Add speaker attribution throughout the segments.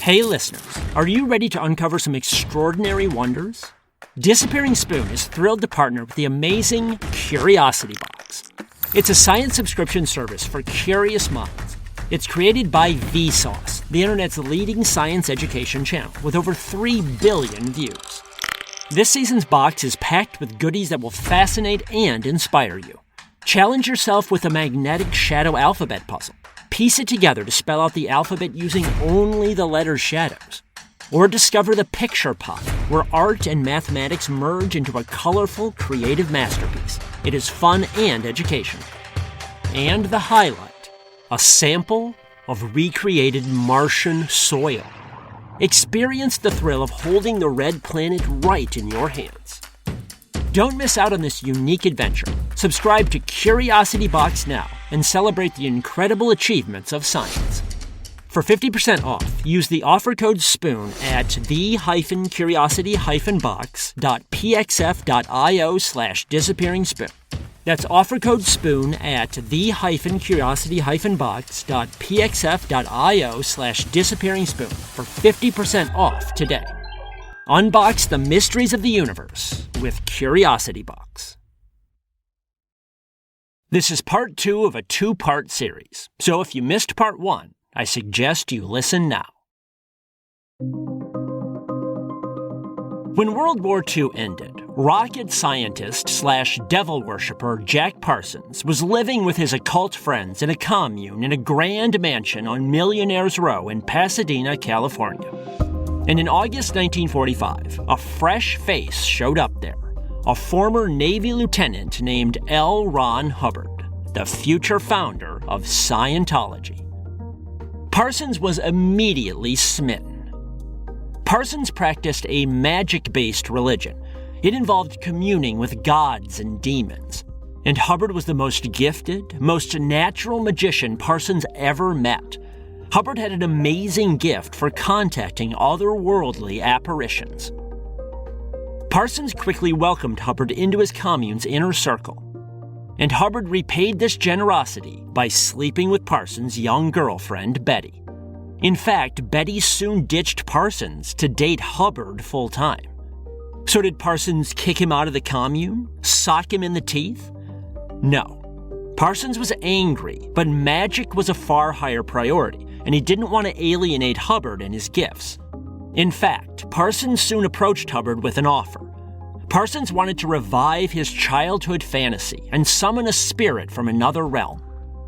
Speaker 1: Hey listeners, are you ready to uncover some extraordinary wonders? Disappearing Spoon is thrilled to partner with the amazing Curiosity Box. It's a science subscription service for curious minds. It's created by Vsauce, the internet's leading science education channel, with over 3 billion views. This season's box is packed with goodies that will fascinate and inspire you. Challenge yourself with a magnetic shadow alphabet puzzle. Piece it together to spell out the alphabet using only the letter shadows. Or discover the picture pot, where art and mathematics merge into a colorful, creative masterpiece. It is fun and educational. And the highlight, a sample of recreated Martian soil. Experience the thrill of holding the red planet right in your hands. Don't miss out on this unique adventure. Subscribe to Curiosity Box now and celebrate the incredible achievements of science. For 50% off, use the offer code SPOON at the-curiosity-box.pxf.io/disappearingspoon. That's offer code SPOON at the-curiosity-box.pxf.io/disappearingspoon for 50% off today. Unbox the mysteries of the universe with Curiosity Box. This is part 2 of a 2-part series, so if you missed part 1, I suggest you listen now. When World War II ended, rocket scientist/devil worshipper Jack Parsons was living with his occult friends in a commune in a grand mansion on Millionaires Row in Pasadena, California. And in August 1945, a fresh face showed up there, a former Navy lieutenant named L. Ron Hubbard, the future founder of Scientology. Parsons was immediately smitten. Parsons practiced a magic-based religion. It involved communing with gods and demons. And Hubbard was the most gifted, most natural magician Parsons ever met. Hubbard had an amazing gift for contacting otherworldly apparitions. Parsons quickly welcomed Hubbard into his commune's inner circle. And Hubbard repaid this generosity by sleeping with Parsons' young girlfriend, Betty. In fact, Betty soon ditched Parsons to date Hubbard full-time. So did Parsons kick him out of the commune? Sock him in the teeth? No. Parsons was angry, but magic was a far higher priority, and he didn't want to alienate Hubbard and his gifts. In fact, Parsons soon approached Hubbard with an offer. Parsons wanted to revive his childhood fantasy and summon a spirit from another realm,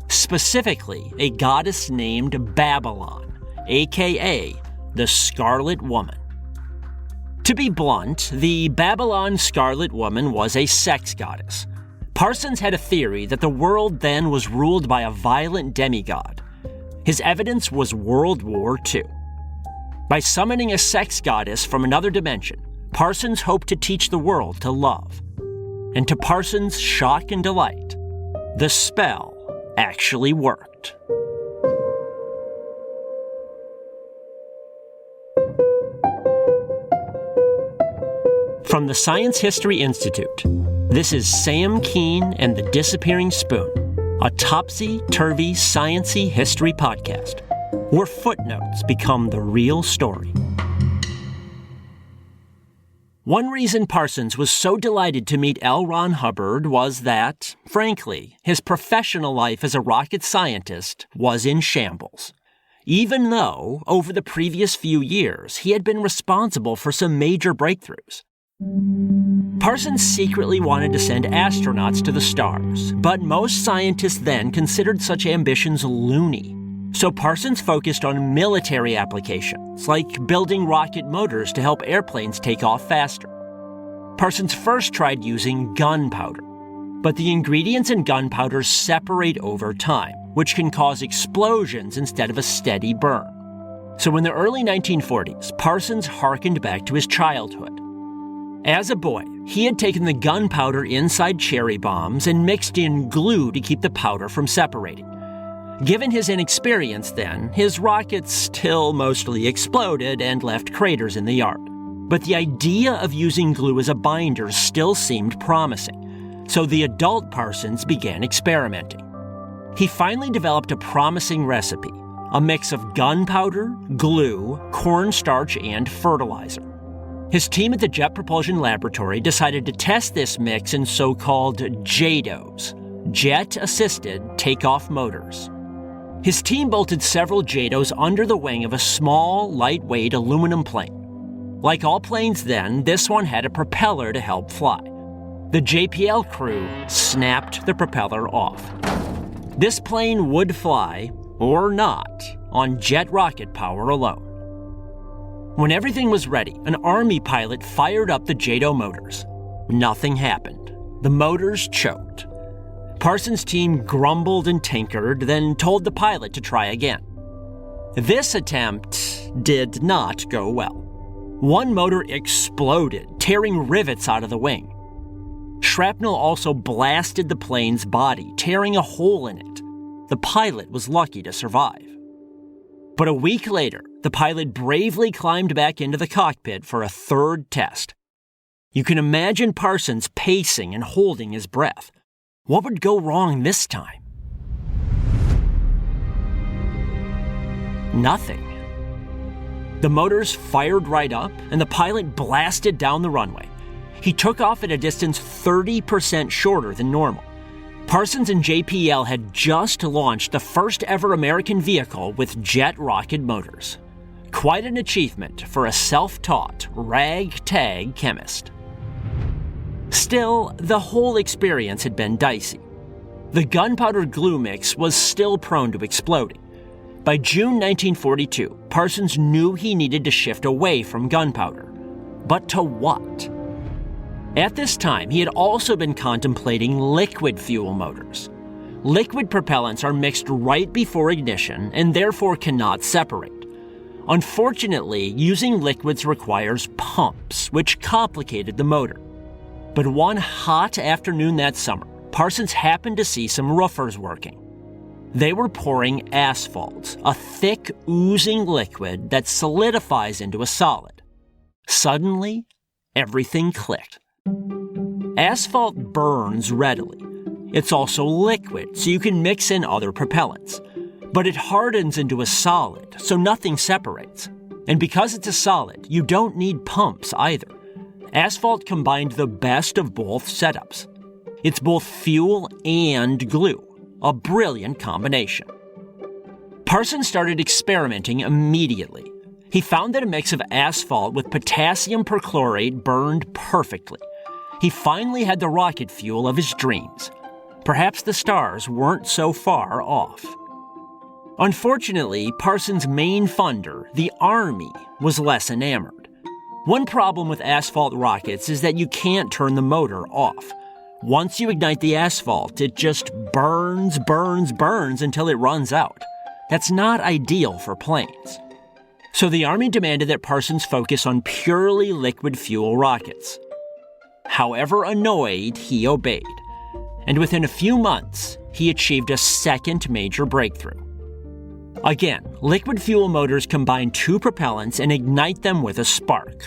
Speaker 1: specifically a goddess named Babylon, aka the Scarlet Woman. To be blunt, the Babylon Scarlet Woman was a sex goddess. Parsons had a theory that the world then was ruled by a violent demigod. His evidence was World War II. By summoning a sex goddess from another dimension, Parsons hoped to teach the world to love. And to Parsons' shock and delight, the spell actually worked. From the Science History Institute, this is Sam Keane and the Disappearing Spoon, a topsy-turvy, science-y history podcast, where footnotes become the real story. One reason Parsons was so delighted to meet L. Ron Hubbard was that, frankly, his professional life as a rocket scientist was in shambles. Even though, over the previous few years, he had been responsible for some major breakthroughs. Parsons secretly wanted to send astronauts to the stars, but most scientists then considered such ambitions loony. So Parsons focused on military applications, like building rocket motors to help airplanes take off faster. Parsons first tried using gunpowder, but the ingredients in gunpowder separate over time, which can cause explosions instead of a steady burn. So in the early 1940s, Parsons hearkened back to his childhood. As a boy, he had taken the gunpowder inside cherry bombs and mixed in glue to keep the powder from separating. Given his inexperience then, his rockets still mostly exploded and left craters in the yard. But the idea of using glue as a binder still seemed promising, so the adult Parsons began experimenting. He finally developed a promising recipe, a mix of gunpowder, glue, cornstarch, and fertilizer. His team at the Jet Propulsion Laboratory decided to test this mix in so-called JATOs, Jet-Assisted Takeoff Motors. His team bolted several JATOs under the wing of a small, lightweight aluminum plane. Like all planes then, this one had a propeller to help fly. The JPL crew snapped the propeller off. This plane would fly, or not, on jet rocket power alone. When everything was ready, an Army pilot fired up the JATO motors. Nothing happened. The motors choked. Parsons' team grumbled and tinkered, then told the pilot to try again. This attempt did not go well. One motor exploded, tearing rivets out of the wing. Shrapnel also blasted the plane's body, tearing a hole in it. The pilot was lucky to survive. But a week later, the pilot bravely climbed back into the cockpit for a third test. You can imagine Parsons pacing and holding his breath. What would go wrong this time? Nothing. The motors fired right up, and the pilot blasted down the runway. He took off at a distance 30% shorter than normal. Parsons and JPL had just launched the first ever American vehicle with jet rocket motors. Quite an achievement for a self-taught, ragtag chemist. Still, the whole experience had been dicey. The gunpowder glue mix was still prone to exploding. By June 1942, Parsons knew he needed to shift away from gunpowder. But to what? At this time, he had also been contemplating liquid fuel motors. Liquid propellants are mixed right before ignition and therefore cannot separate. Unfortunately, using liquids requires pumps, which complicated the motor. But one hot afternoon that summer, Parsons happened to see some roofers working. They were pouring asphalt, a thick, oozing liquid that solidifies into a solid. Suddenly, everything clicked. Asphalt burns readily. It's also liquid, so you can mix in other propellants. But it hardens into a solid, so nothing separates. And because it's a solid, you don't need pumps either. Asphalt combined the best of both setups. It's both fuel and glue, a brilliant combination. Parsons started experimenting immediately. He found that a mix of asphalt with potassium perchlorate burned perfectly. He finally had the rocket fuel of his dreams. Perhaps the stars weren't so far off. Unfortunately, Parsons' main funder, the Army, was less enamored. One problem with asphalt rockets is that you can't turn the motor off. Once you ignite the asphalt, it just burns until it runs out. That's not ideal for planes. So the Army demanded that Parsons focus on purely liquid fuel rockets. However annoyed, he obeyed. And within a few months, he achieved a second major breakthrough. Again, liquid fuel motors combine two propellants and ignite them with a spark.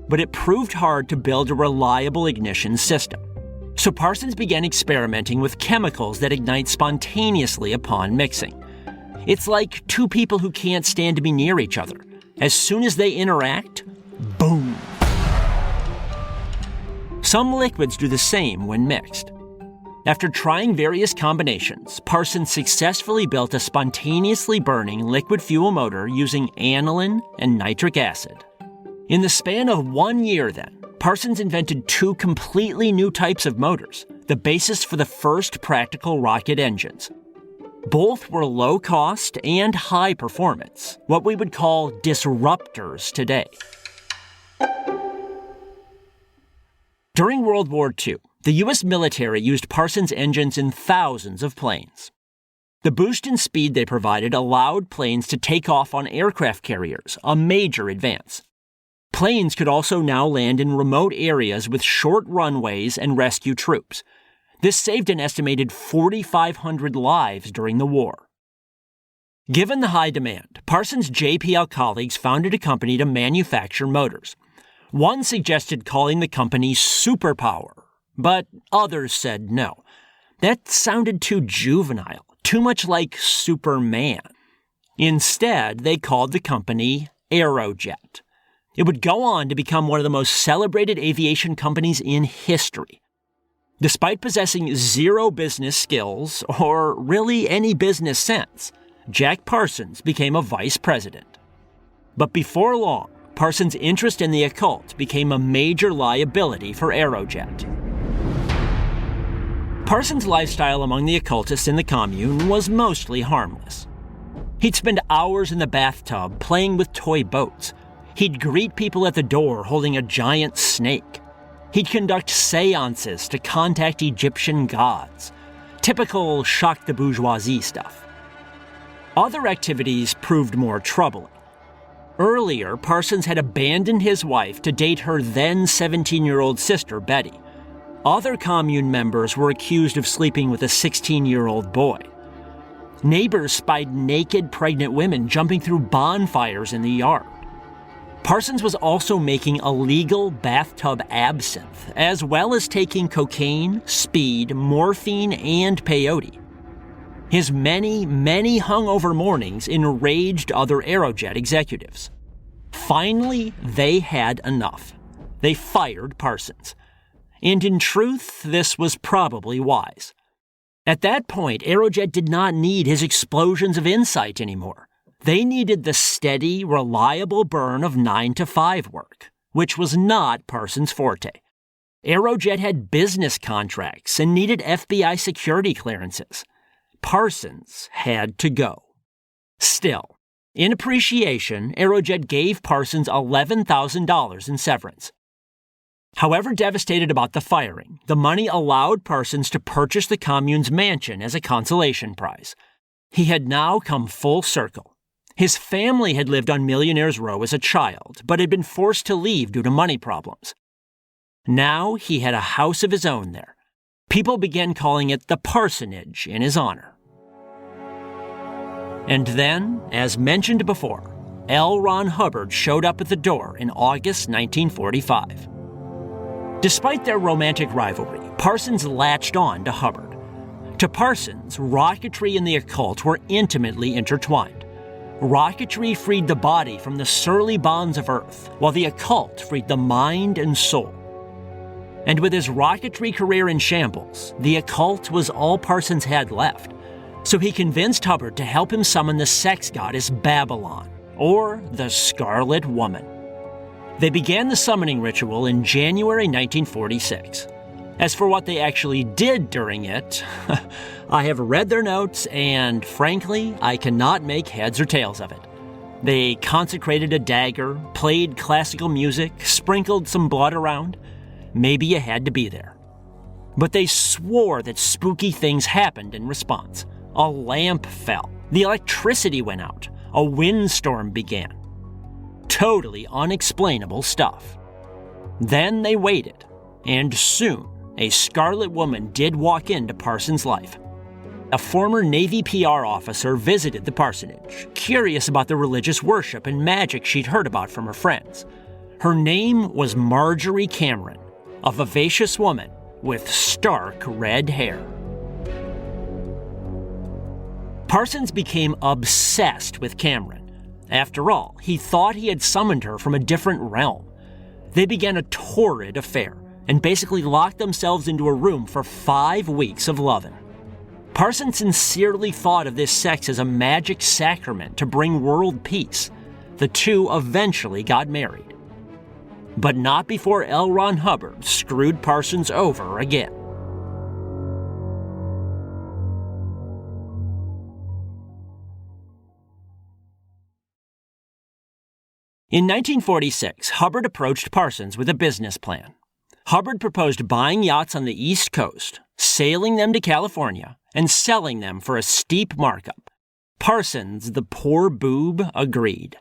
Speaker 1: But it proved hard to build a reliable ignition system. So Parsons began experimenting with chemicals that ignite spontaneously upon mixing. It's like two people who can't stand to be near each other. As soon as they interact, boom! Some liquids do the same when mixed. After trying various combinations, Parsons successfully built a spontaneously burning liquid fuel motor using aniline and nitric acid. In the span of 1 year then, Parsons invented two completely new types of motors, the basis for the first practical rocket engines. Both were low cost and high performance, what we would call disruptors today. During World War II, the U.S. military used Parsons engines in thousands of planes. The boost in speed they provided allowed planes to take off on aircraft carriers, a major advance. Planes could also now land in remote areas with short runways and rescue troops. This saved an estimated 4,500 lives during the war. Given the high demand, Parsons' JPL colleagues founded a company to manufacture motors. One suggested calling the company Superpower, but others said no. That sounded too juvenile, too much like Superman. Instead, they called the company Aerojet. It would go on to become one of the most celebrated aviation companies in history. Despite possessing zero business skills, or really any business sense, Jack Parsons became a vice president. But before long, Parsons' interest in the occult became a major liability for Aerojet. Parsons' lifestyle among the occultists in the commune was mostly harmless. He'd spend hours in the bathtub playing with toy boats. He'd greet people at the door holding a giant snake. He'd conduct seances to contact Egyptian gods. Typical shock the bourgeoisie stuff. Other activities proved more troubling. Earlier, Parsons had abandoned his wife to date her then 17-year-old sister, Betty. Other commune members were accused of sleeping with a 16-year-old boy. Neighbors spied naked pregnant women jumping through bonfires in the yard. Parsons was also making illegal bathtub absinthe, as well as taking cocaine, speed, morphine, and peyote. His many hungover mornings enraged other Aerojet executives. Finally, they had enough. They fired Parsons. And in truth, this was probably wise. At that point, Aerojet did not need his explosions of insight anymore. They needed the steady, reliable burn of 9-to-5 work, which was not Parsons' forte. Aerojet had business contracts and needed FBI security clearances. Parsons had to go. Still, in appreciation, Aerojet gave Parsons $11,000 in severance. However devastated about the firing, the money allowed Parsons to purchase the commune's mansion as a consolation prize. He had now come full circle. His family had lived on Millionaire's Row as a child, but had been forced to leave due to money problems. Now he had a house of his own there. People began calling it the Parsonage in his honor. And then, as mentioned before, L. Ron Hubbard showed up at the door in August 1945. Despite their romantic rivalry, Parsons latched on to Hubbard. To Parsons, rocketry and the occult were intimately intertwined. Rocketry freed the body from the surly bonds of Earth, while the occult freed the mind and soul. And with his rocketry career in shambles, the occult was all Parsons had left. So he convinced Hubbard to help him summon the sex goddess Babylon, or the Scarlet Woman. They began the summoning ritual in January 1946. As for what they actually did during it, I have read their notes, and frankly, I cannot make heads or tails of it. They consecrated a dagger, played classical music, sprinkled some blood around. Maybe you had to be there. But they swore that spooky things happened in response. A lamp fell. The electricity went out. A windstorm began. Totally unexplainable stuff. Then they waited, and soon a Scarlet Woman did walk into Parsons' life. A former Navy PR officer visited the parsonage, curious about the religious worship and magic she'd heard about from her friends. Her name was Marjorie Cameron, a vivacious woman with stark red hair. Parsons became obsessed with Cameron. After all, he thought he had summoned her from a different realm. They began a torrid affair and basically locked themselves into a room for 5 weeks of loving. Parsons sincerely thought of this sex as a magic sacrament to bring world peace. The two eventually got married. But not before L. Ron Hubbard screwed Parsons over again. In 1946, Hubbard approached Parsons with a business plan. Hubbard proposed buying yachts on the East Coast, sailing them to California, and selling them for a steep markup. Parsons, the poor boob, agreed.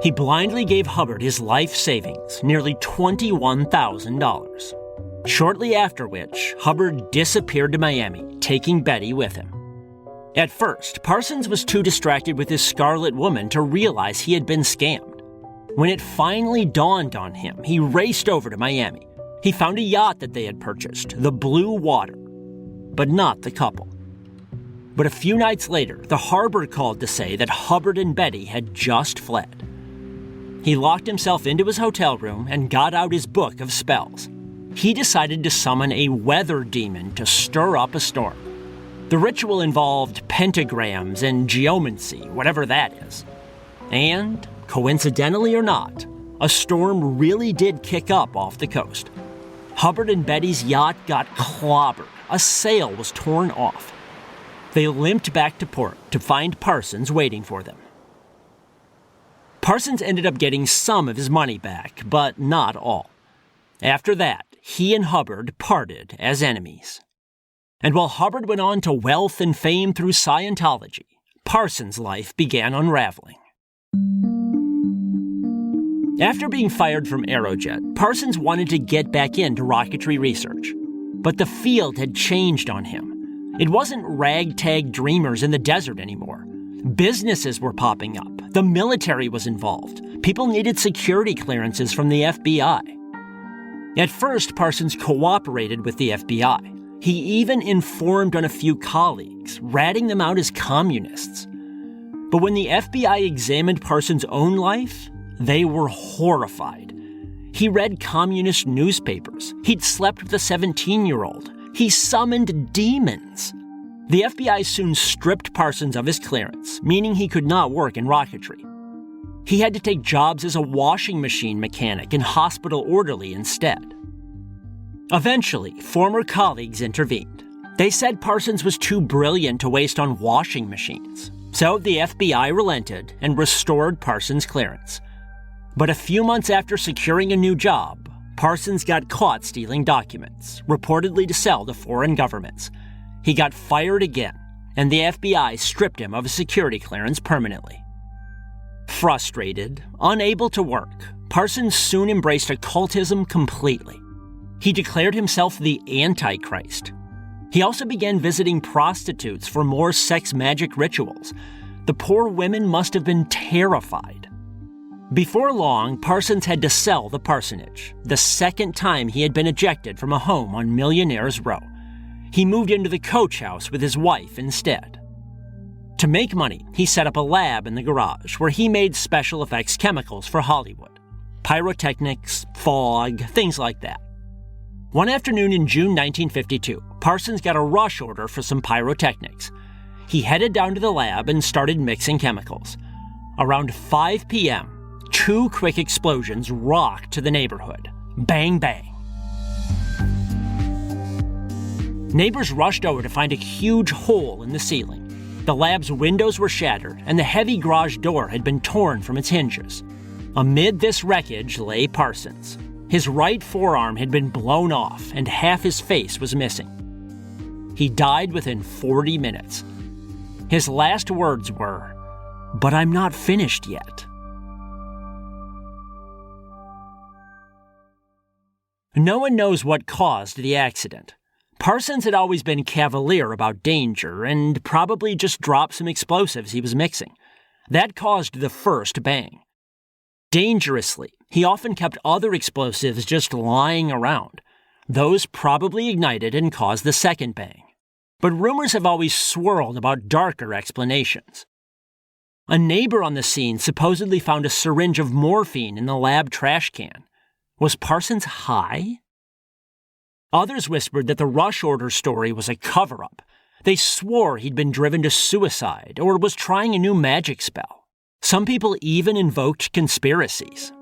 Speaker 1: He blindly gave Hubbard his life savings, nearly $21,000. Shortly after which, Hubbard disappeared to Miami, taking Betty with him. At first, Parsons was too distracted with his Scarlet Woman to realize he had been scammed. When it finally dawned on him, he raced over to Miami. He found a yacht that they had purchased, the Blue Water, but not the couple. But a few nights later, the harbor called to say that Hubbard and Betty had just fled. He locked himself into his hotel room and got out his book of spells. He decided to summon a weather demon to stir up a storm. The ritual involved pentagrams and geomancy, whatever that is. And, coincidentally or not, a storm really did kick up off the coast. Hubbard and Betty's yacht got clobbered. A sail was torn off. They limped back to port to find Parsons waiting for them. Parsons ended up getting some of his money back, but not all. After that, he and Hubbard parted as enemies. And while Hubbard went on to wealth and fame through Scientology, Parsons' life began unraveling. After being fired from Aerojet, Parsons wanted to get back into rocketry research. But the field had changed on him. It wasn't ragtag dreamers in the desert anymore. Businesses were popping up. The military was involved. People needed security clearances from the FBI. At first, Parsons cooperated with the FBI. He even informed on a few colleagues, ratting them out as communists. But when the FBI examined Parsons' own life, they were horrified. He read communist newspapers. He'd slept with a 17-year-old. He summoned demons. The FBI soon stripped Parsons of his clearance, meaning he could not work in rocketry. He had to take jobs as a washing machine mechanic and hospital orderly instead. Eventually, former colleagues intervened. They said Parsons was too brilliant to waste on washing machines. So the FBI relented and restored Parsons' clearance. But a few months after securing a new job, Parsons got caught stealing documents, reportedly to sell to foreign governments. He got fired again, and the FBI stripped him of his security clearance permanently. Frustrated, unable to work, Parsons soon embraced occultism completely. He declared himself the Antichrist. He also began visiting prostitutes for more sex magic rituals. The poor women must have been terrified. Before long, Parsons had to sell the parsonage, the second time he had been ejected from a home on Millionaire's Row. He moved into the coach house with his wife instead. To make money, he set up a lab in the garage where he made special effects chemicals for Hollywood. Pyrotechnics, fog, things like that. One afternoon in June 1952, Parsons got a rush order for some pyrotechnics. He headed down to the lab and started mixing chemicals. Around 5 p.m., 2 quick explosions rocked to the neighborhood. Bang, bang. Neighbors rushed over to find a huge hole in the ceiling. The lab's windows were shattered, and the heavy garage door had been torn from its hinges. Amid this wreckage lay Parsons. His right forearm had been blown off, and half his face was missing. He died within 40 minutes. His last words were, "But I'm not finished yet." No one knows what caused the accident. Parsons had always been cavalier about danger and probably just dropped some explosives he was mixing. That caused the first bang. Dangerously, he often kept other explosives just lying around. Those probably ignited and caused the second bang. But rumors have always swirled about darker explanations. A neighbor on the scene supposedly found a syringe of morphine in the lab trash can. Was Parsons high? Others whispered that the rush order story was a cover-up. They swore he'd been driven to suicide or was trying a new magic spell. Some people even invoked conspiracies.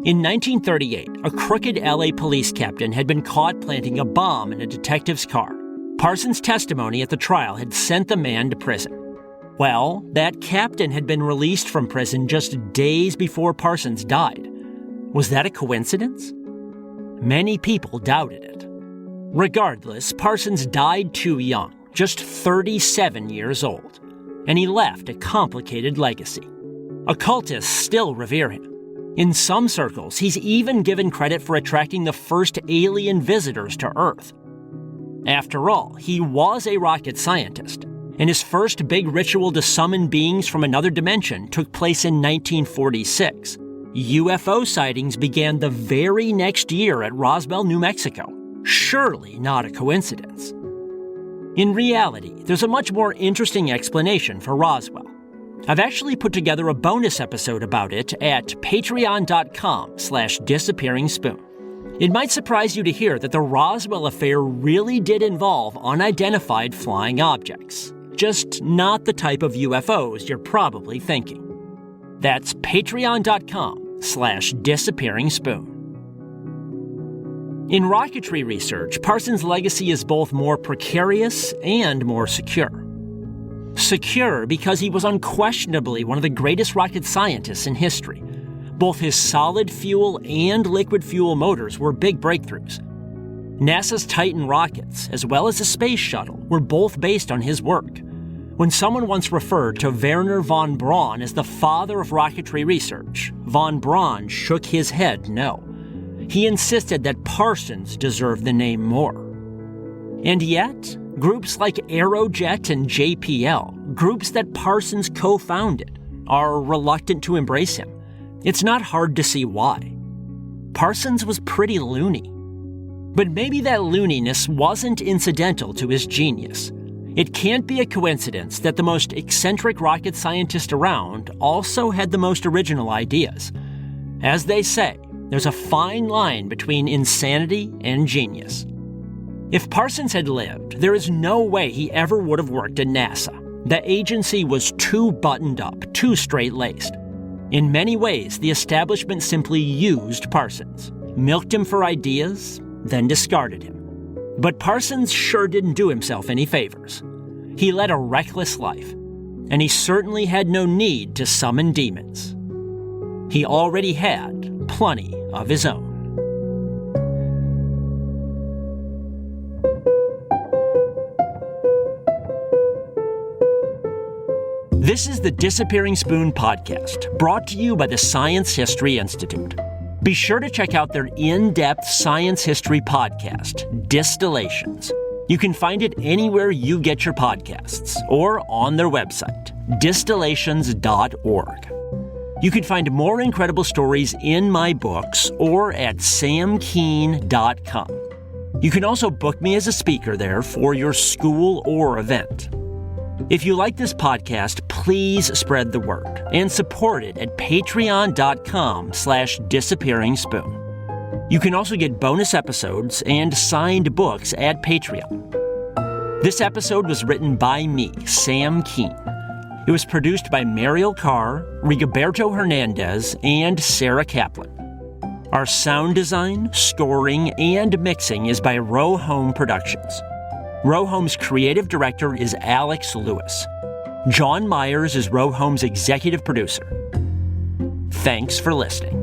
Speaker 1: In 1938, a crooked LA police captain had been caught planting a bomb in a detective's car. Parsons' testimony at the trial had sent the man to prison. Well, that captain had been released from prison just days before Parsons died. Was that a coincidence? Many people doubted it. Regardless, Parsons died too young, just 37 years old, and he left a complicated legacy. Occultists still revere him. In some circles, he's even given credit for attracting the first alien visitors to Earth. After all, he was a rocket scientist, and his first big ritual to summon beings from another dimension took place in 1946. UFO sightings began the very next year at Roswell, New Mexico. Surely not a coincidence. In reality, there's a much more interesting explanation for Roswell. I've actually put together a bonus episode about it at patreon.com/disappearingspoon. It might surprise you to hear that the Roswell affair really did involve unidentified flying objects, just not the type of UFOs you're probably thinking. That's patreon.com/disappearingspoon. In rocketry research, Parsons' legacy is both more precarious and more secure. Secure because he was unquestionably one of the greatest rocket scientists in history. Both his solid fuel and liquid fuel motors were big breakthroughs. NASA's Titan rockets, as well as the space shuttle, were both based on his work. When someone once referred to Wernher von Braun as the father of rocketry research, von Braun shook his head no. He insisted that Parsons deserved the name more. And yet, groups like Aerojet and JPL, groups that Parsons co-founded, are reluctant to embrace him. It's not hard to see why. Parsons was pretty loony. But maybe that looniness wasn't incidental to his genius. It can't be a coincidence that the most eccentric rocket scientist around also had the most original ideas. As they say, there's a fine line between insanity and genius. If Parsons had lived, there is no way he ever would have worked at NASA. The agency was too buttoned up, too straight-laced. In many ways, the establishment simply used Parsons, milked him for ideas, then discarded him. But Parsons sure didn't do himself any favors. He led a reckless life, and he certainly had no need to summon demons. He already had plenty of his own. This is the Disappearing Spoon podcast, brought to you by the Science History Institute. Be sure to check out their in-depth science history podcast, Distillations. You can find it anywhere you get your podcasts, or on their website, distillations.org. You can find more incredible stories in my books or at samkeen.com. You can also book me as a speaker there for your school or event. If you like this podcast, please spread the word and support it at patreon.com/disappearingspoon. You can also get bonus episodes and signed books at Patreon. This episode was written by me, Sam Keen. It was produced by Mariel Carr, Rigoberto Hernandez, and Sarah Kaplan. Our sound design, scoring, and mixing is by Row Home Productions. Row Home's creative director is Alex Lewis. John Myers is Row Home's executive producer. Thanks for listening.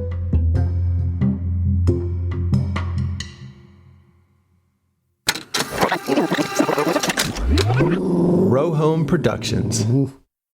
Speaker 2: Row Home Productions.